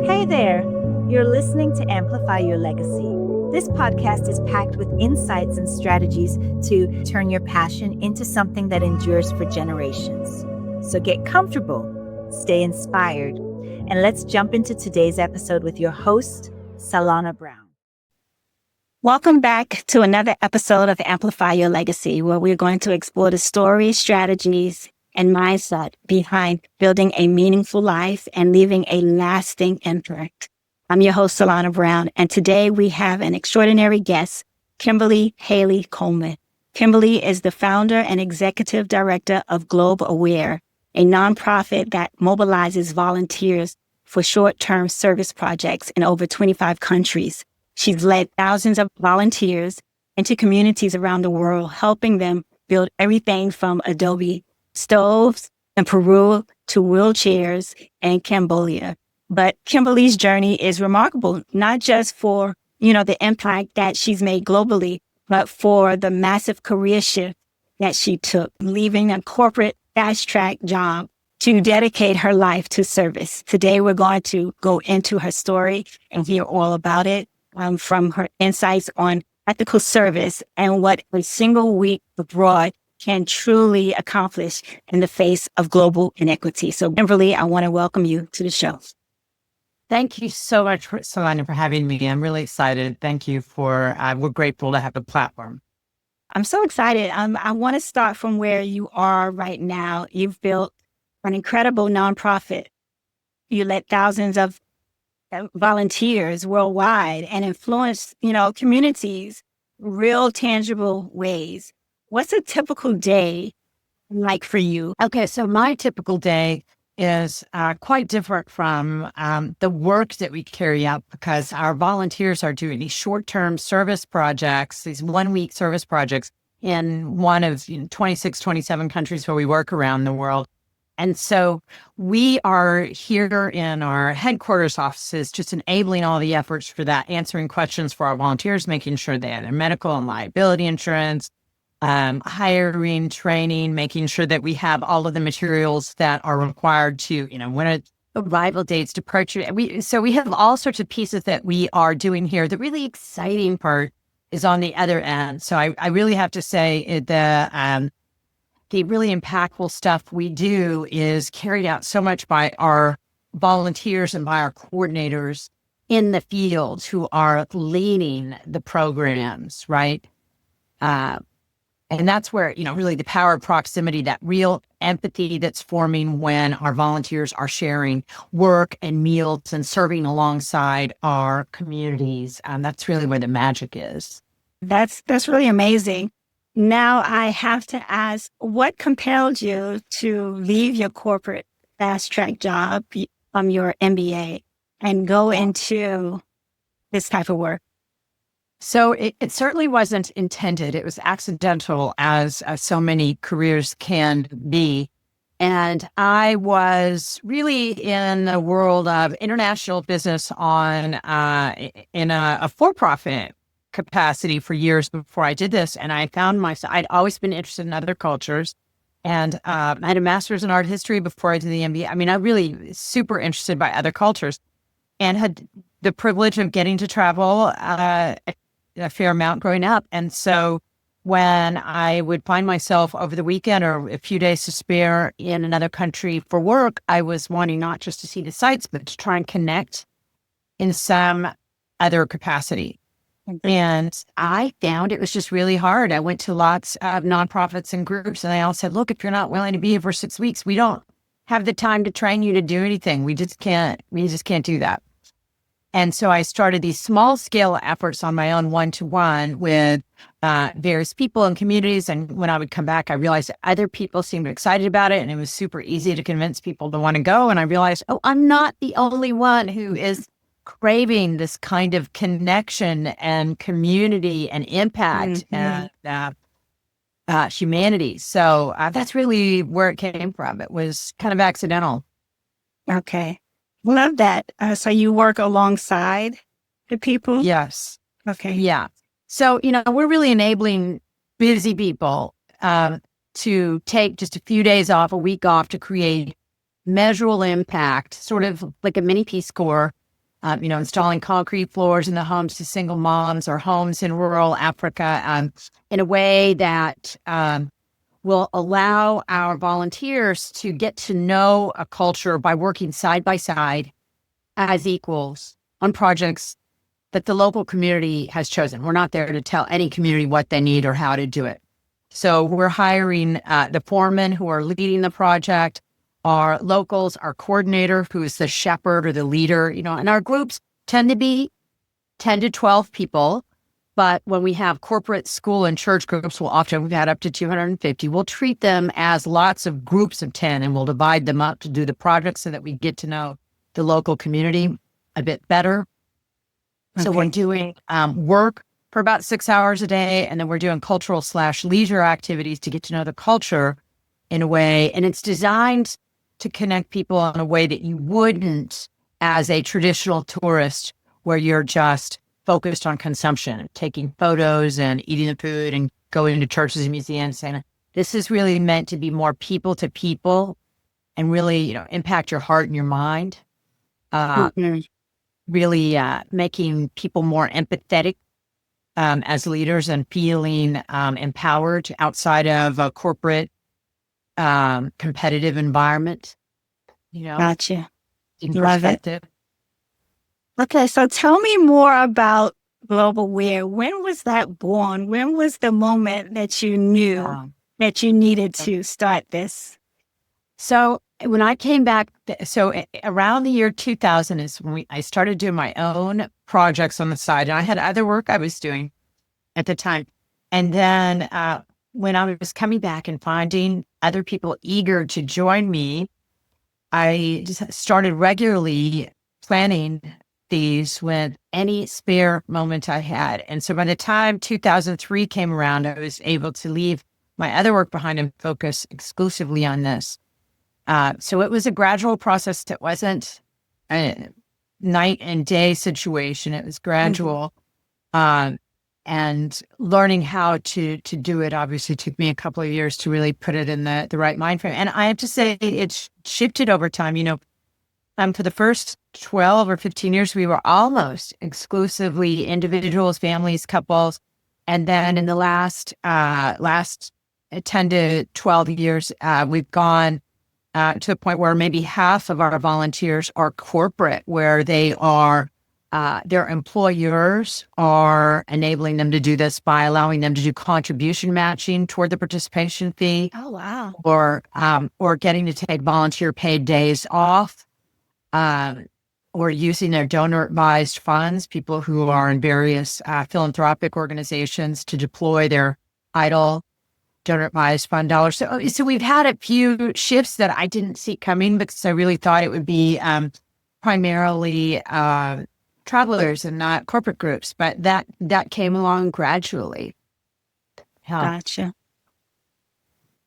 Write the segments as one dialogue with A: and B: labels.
A: Hey there! You're listening to Amplify Your Legacy. This podcast is packed with insights and strategies to turn your passion into something that endures for generations. So get comfortable, stay inspired, and let's jump into today's episode with your host, Sallana Brown. Welcome back to another episode of Amplify Your Legacy, where we're going to explore the stories, strategies, and mindset behind building a meaningful life and leaving a lasting impact. I'm your host, Sallana Brown, and today we have an extraordinary guest, Kimberly Haley-Coleman. Kimberly is the founder and executive director of Globe Aware, a nonprofit that mobilizes volunteers for short-term service projects in over 25 countries. She's led thousands of volunteers into communities around the world, helping them build everything from Adobe stoves in Peru to wheelchairs in Cambodia. But Kimberly's journey is remarkable, not just for, the impact that she's made globally, but for the massive career shift that she took, leaving a corporate fast-track job to dedicate her life to service. Today, we're going to go into her story and hear all about it, from her insights on ethical service and what a single week abroad can truly accomplish in the face of global inequity. So, Kimberly, I want to welcome you to the show.
B: Thank you so much, Sallana, for having me. I'm really excited. Thank you we're grateful to have a platform.
A: I'm so excited. I want to start from where you are right now. You've built an incredible nonprofit. You led thousands of volunteers worldwide and influenced, communities, real tangible ways. What's a typical day like for you?
B: Okay, so my typical day is quite different from the work that we carry out, because our volunteers are doing these short-term service projects, these one-week service projects in one of 26, 27 countries where we work around the world. And so we are here in our headquarters offices, just enabling all the efforts for that, answering questions for our volunteers, making sure they have their medical and liability insurance, hiring, training, making sure that we have all of the materials that are required to, when are arrival dates, departure. So we have all sorts of pieces that we are doing here. The really exciting part is on the other end. So I really have to say the really impactful stuff we do is carried out so much by our volunteers and by our coordinators in the field who are leading the programs, right? And that's where, really the power of proximity, that real empathy that's forming when our volunteers are sharing work and meals and serving alongside our communities. That's really where the magic is.
A: That's really amazing. Now I have to ask, what compelled you to leave your corporate fast-track job from your MBA and go into this type of work?
B: So it certainly wasn't intended. It was accidental, as so many careers can be. And I was really in the world of international business in a for-profit capacity for years before I did this. And I found myself, I'd always been interested in other cultures. And I had a master's in art history before I did the MBA. I mean, I'm really super interested by other cultures and had the privilege of getting to travel a fair amount growing up. And so when I would find myself over the weekend or a few days to spare in another country for work, I was wanting not just to see the sights, but to try and connect in some other capacity. And I found it was just really hard. I went to lots of nonprofits and groups, and they all said, look, if you're not willing to be here for 6 weeks, we don't have the time to train you to do anything. We just can't do that. And so I started these small scale efforts on my own one-to-one with various people and communities. And when I would come back, I realized that other people seemed excited about it, and it was super easy to convince people to want to go. And I realized, I'm not the only one who is craving this kind of connection and community and impact and humanity. So that's really where it came from. It was kind of accidental.
A: Okay. Love that. So you work alongside the people?
B: Yes.
A: Okay.
B: Yeah. So, we're really enabling busy people to take just a few days off, a week off, to create measurable impact, sort of like a mini Peace Corps installing concrete floors in the homes to single moms or homes in rural Africa in a way that will allow our volunteers to get to know a culture by working side by side as equals on projects that the local community has chosen. We're not there to tell any community what they need or how to do it. So we're hiring the foremen who are leading the project, our locals, our coordinator, who is the shepherd or the leader, and our groups tend to be 10 to 12 people. But when we have corporate, school, and church groups, we've had up to 250. We'll treat them as lots of groups of 10, and we'll divide them up to do the project so that we get to know the local community a bit better. Okay. So we're doing work for about 6 hours a day, and then we're doing cultural/leisure activities to get to know the culture in a way. And it's designed to connect people in a way that you wouldn't as a traditional tourist, where you're just focused on consumption, taking photos and eating the food and going to churches and museums. And this is really meant to be more people to people and really, impact your heart and your mind. Really making people more empathetic as leaders and feeling empowered outside of a corporate competitive environment.
A: Gotcha.
B: Love it.
A: Okay, so tell me more about Global Wear. When was that born? When was the moment that you knew that you needed to start this?
B: So when I came back, around the year 2000 is when I started doing my own projects on the side. And I had other work I was doing at the time. And then when I was coming back and finding other people eager to join me, I just started regularly planning these with any spare moment I had. And so by the time 2003 came around, I was able to leave my other work behind and focus exclusively on this. So it was a gradual process. It wasn't a night and day situation. It was gradual. And learning how to do it obviously took me a couple of years to really put it in the right mind frame. And I have to say it's shifted over time. For the first 12 or 15 years, we were almost exclusively individuals, families, couples. And then in the last 10 to 12 years, we've gone to the point where maybe half of our volunteers are corporate, where they are, their employers are enabling them to do this by allowing them to do contribution matching toward the participation fee.
A: Oh, wow.
B: Or getting to take volunteer paid days off. Or using their donor-advised funds, people who are in various philanthropic organizations to deploy their idle donor-advised fund dollars. So we've had a few shifts that I didn't see coming because I really thought it would be primarily travelers and not corporate groups, but that came along gradually.
A: Gotcha.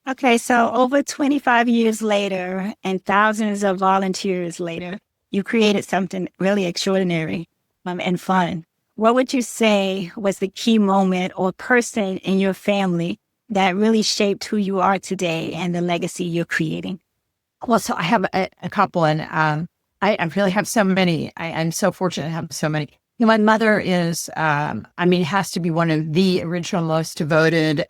A: Okay, so over 25 years later and thousands of volunteers later, you created something really extraordinary and fun. What would you say was the key moment or person in your family that really shaped who you are today and the legacy you're creating?
B: Well, so I have a couple, and I really have so many. I'm so fortunate to have so many. My mother is, has to be one of the original most devoted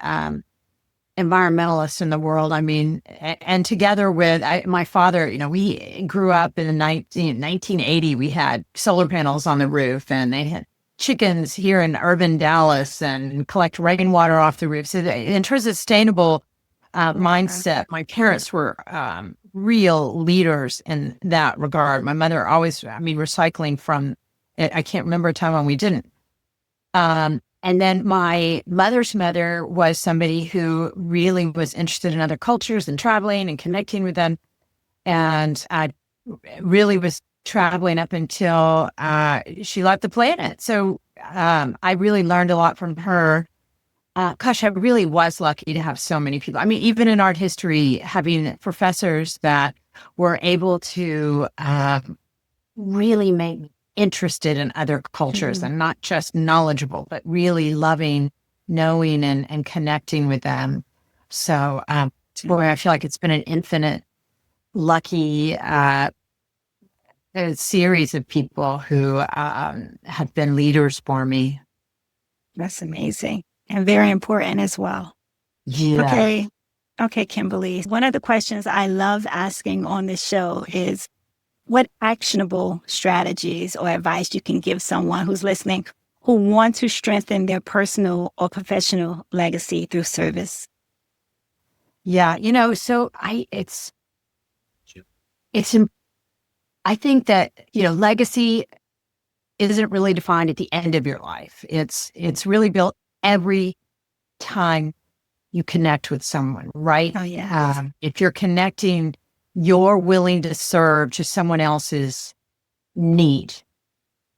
B: environmentalists in the world. And together with my father, we grew up in 1980. We had solar panels on the roof, and they had chickens here in urban Dallas and collect rainwater off the roof. So in terms of sustainable mindset, my parents were real leaders in that regard. My mother always, recycling from it. I can't remember a time when we didn't. And then my mother's mother was somebody who really was interested in other cultures and traveling and connecting with them. And I really was traveling up until she left the planet. So I really learned a lot from her. I really was lucky to have so many people. Even in art history, having professors that were able to really make me interested in other cultures and not just knowledgeable, but really loving, knowing, and connecting with them. So, boy, I feel like it's been an infinite lucky a series of people who have been leaders for me.
C: That's amazing and very important as well.
B: Yeah.
C: Okay, Kimberly. One of the questions I love asking on this show is what actionable strategies or advice you can give someone who's listening who want to strengthen their personal or professional legacy through service.
B: Yeah. So I think that, legacy isn't really defined at the end of your life. It's really built every time you connect with someone, right?
C: Oh, yeah.
B: If you're connecting, you're willing to serve to someone else's need.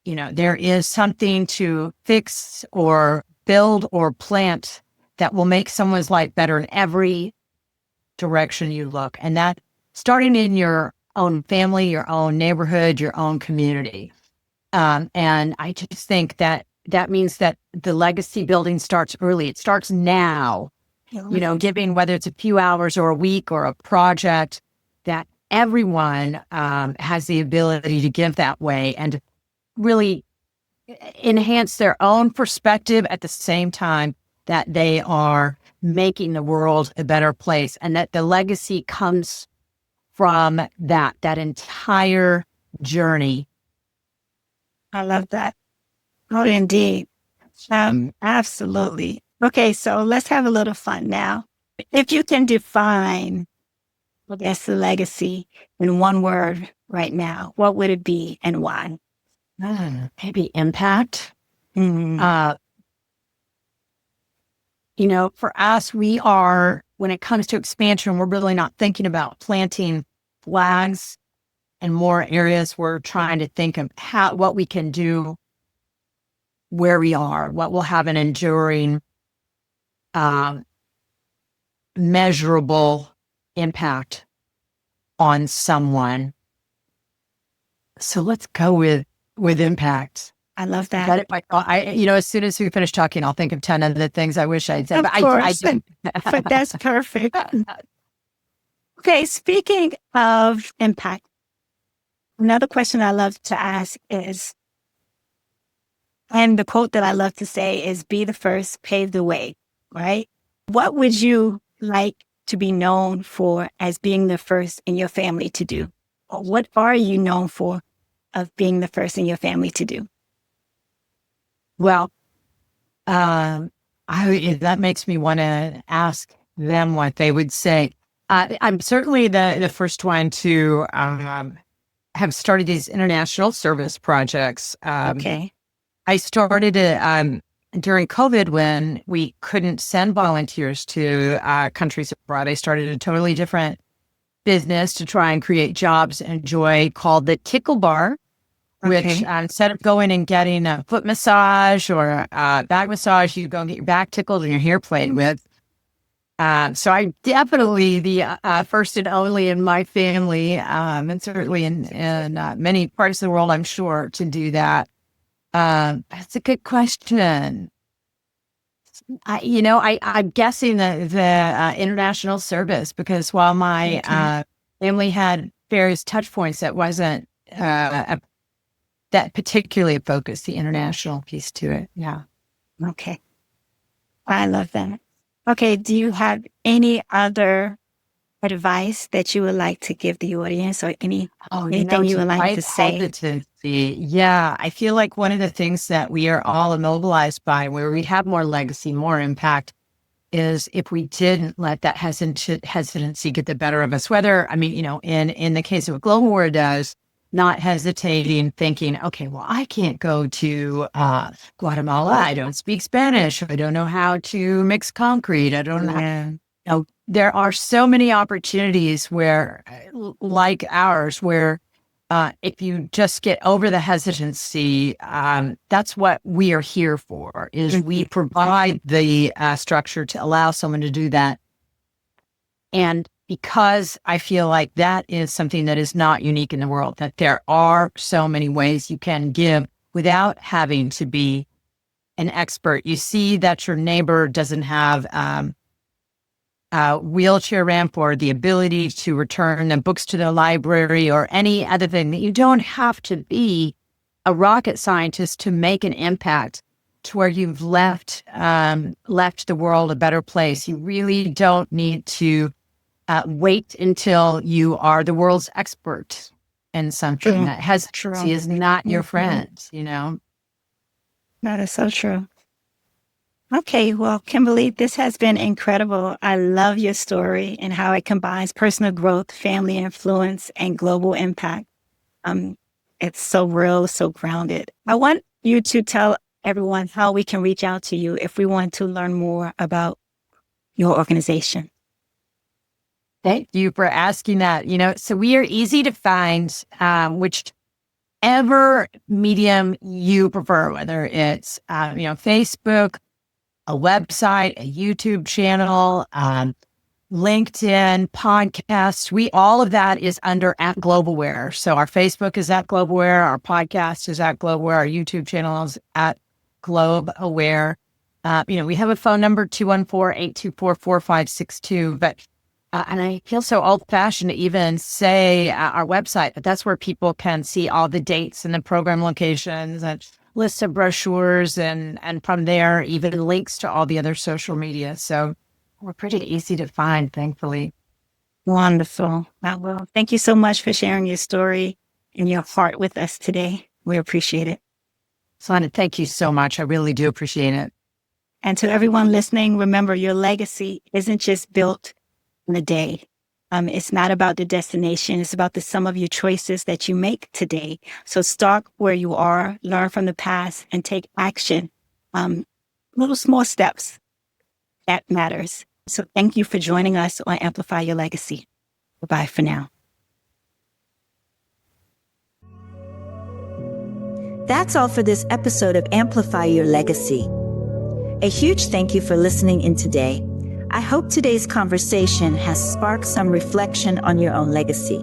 B: There is something to fix or build or plant that will make someone's life better in every direction you look. And that starting in your own family, your own neighborhood, your own community. And I just think that means that the legacy building starts early. It starts now, giving, whether it's a few hours or a week or a project, that everyone has the ability to give that way and really enhance their own perspective at the same time that they are making the world a better place, and that the legacy comes from that entire journey.
C: I love that. Oh, indeed. Absolutely. Okay, so let's have a little fun now. If you can define, I guess, the legacy in one word right now, what would it be and why?
B: Maybe impact.
C: Mm-hmm.
B: For us, we are, when it comes to expansion, we're really not thinking about planting flags in more areas. We're trying to think of what we can do where we are, what will have an enduring, measurable impact on someone. So let's go with impact.
C: I love that.
B: As soon as we finish talking, I'll think of 10 other things I wish I'd said.
C: Of course, but that's perfect. Okay, speaking of impact, another question I love to ask is, and the quote that I love to say is, be the first, pave the way, right? What would you like to be known for as being the first in your family to do? Or what are you known for of being the first in your family to do?
B: Well, that makes me want to ask them what they would say. I'm certainly the first one to have started these international service projects.
C: Okay.
B: I started it during COVID when we couldn't send volunteers to countries abroad. I started a totally different business to try and create jobs and joy called the Tickle Bar. Which instead of going and getting a foot massage or a back massage, you go and get your back tickled and your hair played with. So I'm definitely the first and only in my family, and certainly in many parts of the world, I'm sure, to do that. That's a good question. I'm guessing the international service, because while my family had various touch points, that wasn't that particularly focused, the international piece to it. Yeah.
C: Okay. I love that. Okay. Do you have any other advice that you would like to give the audience, or anything you would like to say?
B: Yeah. I feel like one of the things that we are all immobilized by, where we have more legacy, more impact, is if we didn't let that hesitancy get the better of us. Whether, in the case of what Global War does, not hesitating, thinking, okay, well, I can't go to Guatemala. I don't speak Spanish. I don't know how to mix concrete. I don't know. There are so many opportunities where, like ours, where if you just get over the hesitancy, that's what we are here for, is we provide the structure to allow someone to do that. And because I feel like that is something that is not unique in the world, that there are so many ways you can give without having to be an expert. You see that your neighbor doesn't have wheelchair ramp or the ability to return the books to the library or any other thing, that you don't have to be a rocket scientist to make an impact to where you've left the world a better place. You really don't need to wait until you are the world's expert in something.
C: True.
B: That hesitancy is not your friend, you know?
C: That is so true. Okay, well, Kimberly, this has been incredible. I love your story and how it combines personal growth, family influence, and global impact. It's so real, so grounded. I want you to tell everyone how we can reach out to you if we want to learn more about your organization.
B: Thank you for asking that. So we are easy to find, whichever medium you prefer, whether it's, Facebook, a website, a YouTube channel, LinkedIn, podcasts. All of that is under @GlobalWare. So our Facebook is @GlobalWare, our podcast is @GlobalWare, our YouTube channel is @GlobalWare. We have a phone number, 214-824-4562, but and I feel so old-fashioned to even say our website, but that's where people can see all the dates and the program locations and lists of brochures, and from there, even links to all the other social media. So we're pretty easy to find, thankfully.
C: Wonderful. Well, thank you so much for sharing your story and your heart with us today. We appreciate it.
B: Sallana, thank you so much. I really do appreciate it.
C: And to everyone listening, remember, your legacy isn't just built in a day. It's not about the destination. It's about the sum of your choices that you make today. So start where you are, learn from the past, and take action. Little small steps. That matters. So thank you for joining us on Amplify Your Legacy. Goodbye for now.
A: That's all for this episode of Amplify Your Legacy. A huge thank you for listening in today. I hope today's conversation has sparked some reflection on your own legacy.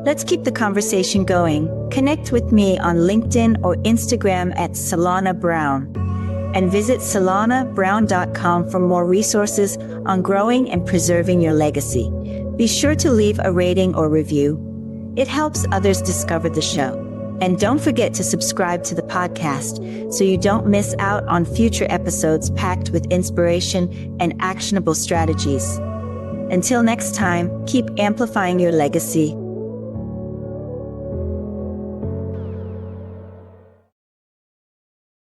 A: Let's keep the conversation going. Connect with me on LinkedIn or Instagram @Sallana Brown, and visit sallanabrown.com for more resources on growing and preserving your legacy. Be sure to leave a rating or review. It helps others discover the show. And don't forget to subscribe to the podcast so you don't miss out on future episodes packed with inspiration and actionable strategies. Until next time, keep amplifying your legacy.